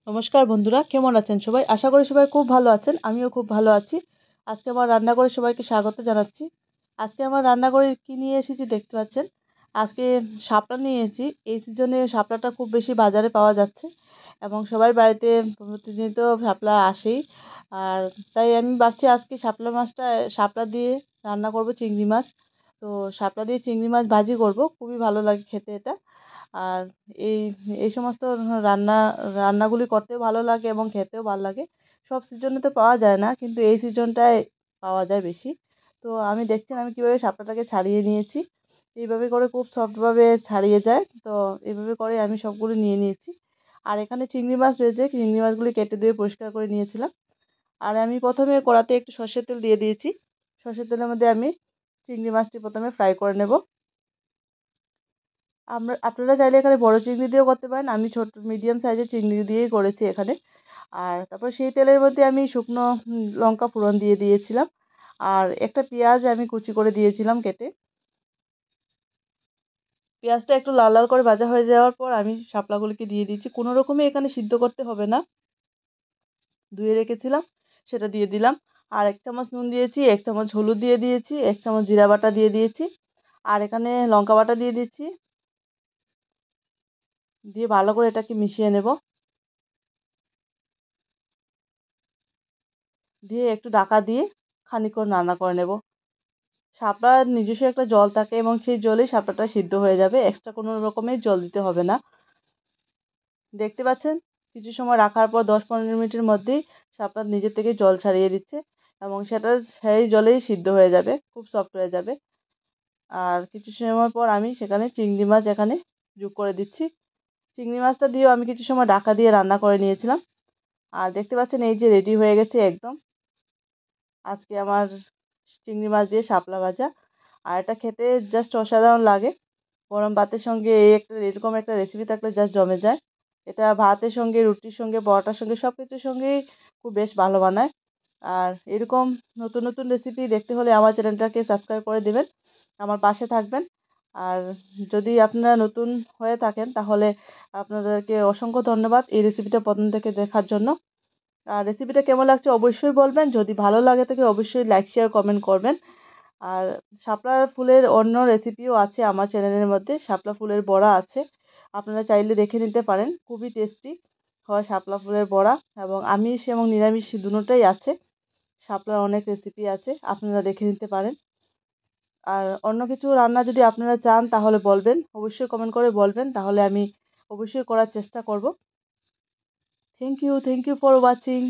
নমস্কার বন্ধুরা, কেমন আছেন সবাই? আশা করি সবাই খুব ভালো আছেন। আমিও খুব ভালো আছি। আজকে আমার রান্নাঘরে সবাইকে স্বাগত জানাচ্ছি। আজকে আমার রান্নাঘরে কি নিয়ে এসেছি দেখতে পাচ্ছেন। আজকে শাপলা নিয়ে এসেছি। এই সিজনে শাপলাটা খুব বেশি বাজারে পাওয়া যাচ্ছে এবং সবার বাড়িতে প্রতিনিয়ত শাপলা আসেই। আর তাই আমি ভাবছি আজকে শাপলা দিয়ে রান্না করব চিংড়ি মাছ। তো শাপলা দিয়ে চিংড়ি মাছ ভাজি করব, খুবই ভালো লাগে খেতে এটা। আর এই এই সমস্ত রান্না রান্নাগুলি করতেও ভালো লাগে এবং খেতেও ভালো লাগে। সব সিজনে তো পাওয়া যায় না, কিন্তু এই সিজনটায় পাওয়া যায় বেশি। তো আমি দেখছেন আমি কীভাবে শাপলাটাকে ছাড়িয়ে নিয়েছি। এইভাবে করে খুব সফটভাবে ছাড়িয়ে যায়। তো এইভাবে করে আমি সবগুলো নিয়ে নিয়েছি। আর এখানে চিংড়ি মাছ রয়েছে, চিংড়ি মাছগুলি কেটে ধুয়ে পরিষ্কার করে নিয়েছিলাম। আর আমি প্রথমে কড়াতে একটু সর্ষের তেল দিয়ে দিয়েছি। সর্ষের তেলের মধ্যে আমি চিংড়ি মাছটি প্রথমে ফ্রাই করে নেব। আপনারা চাইলে এখানে বড় চিংড়ি দিয়েও করতে পারেন। আমি ছোট মিডিয়াম সাইজের চিংড়ি দিয়েই করেছি এখানে। আর তারপর সেই তেলের মধ্যে আমি শুকনো লঙ্কা ফোড়ন দিয়ে দিয়েছিলাম। আর একটা পেঁয়াজ আমি কুচি করে দিয়েছিলাম কেটে। পেঁয়াজটা একটু লাল লাল করে ভাজা হয়ে যাওয়ার পর আমি শাপলাগুলিকে দিয়ে দিয়েছি। কোনো রকমে এখানে সিদ্ধ করতে হবে না, ধুয়ে রেখেছিলাম সেটা দিয়ে দিলাম। আর 1 চামচ নুন দিয়েছি, 1 চামচ হলুদ দিয়ে দিয়েছি, 1 চামচ জিরা বাটা দিয়ে দিয়েছি। আর এখানে লঙ্কা বাটা দিয়ে দিচ্ছি। দিয়ে ভালো করে এটাকে মিশিয়ে নেব। দিয়ে একটু ঢাকা দিয়ে খানিকক্ষণ রান্না করে নেব। শাপলার নিজস্ব একটা জল থাকে এবং সেই জলেই শাপলাটা সিদ্ধ হয়ে যাবে। এক্সট্রা কোনো রকমের জল দিতে হবে না। দেখতে পাচ্ছেন কিছু সময় রাখার পর 10-15 মিনিটের মধ্যেই শাপলা নিজে থেকে জল ছাড়িয়ে দিচ্ছে এবং সেটা সেই জলেই সিদ্ধ হয়ে যাবে, খুব সফট হয়ে যাবে। আর কিছু সময় পর আমি সেখানে চিংড়ি মাছ এখানে যোগ করে দিচ্ছি। চিংড়ি মাছটা দিয়েও আমি কিছু সময় ঢাকা দিয়ে রান্না করে নিয়েছিলাম। আর দেখতে পাচ্ছেন এই যে রেডি হয়ে গেছে একদম আজকে আমার চিংড়ি মাছ দিয়ে শাপলা ভাজা। আর এটা খেতে জাস্ট অসাধারণ লাগে। গরম ভাতের সঙ্গে এরকম একটা রেসিপি থাকলে জাস্ট জমে যায়। এটা ভাতের সঙ্গে, রুটির সঙ্গে, পরোটার সঙ্গে সব কিছুর সঙ্গেই খুব বেশ ভালো মানায়। আর এরকম নতুন নতুন রেসিপি দেখতে হলে আমার চ্যানেলটাকে সাবস্ক্রাইব করে দেবেন, আমার পাশে থাকবেন। আর যদি আপনারা নতুন হয়ে থাকেন তাহলে আপনাদেরকে অসংখ্য ধন্যবাদ এই রেসিপিটা প্রথম থেকে দেখার জন্য। আর রেসিপিটা কেমন লাগছে অবশ্যই বলবেন। যদি ভালো লাগে থাকে অবশ্যই লাইক, শেয়ার, কমেন্ট করবেন। আর শাপলা ফুলের অন্য রেসিপিও আছে আমার চ্যানেলের মধ্যে। শাপলা ফুলের বড়া আছে, আপনারা চাইলে দেখে নিতে পারেন। খুবই টেস্টি হয় শাপলা ফুলের বড়া, এবং আমিষ এবং নিরামিষ দুটোটাই আছে। শাপলার অনেক রেসিপি আছে, আপনারা দেখে নিতে পারেন। আর অন্য কিছু রান্না যদি আপনারা চান তাহলে বলবেন, অবশ্যই কমেন্ট করে বলবেন, তাহলে আমি অবশ্যই করার চেষ্টা করব। Thank you for watching.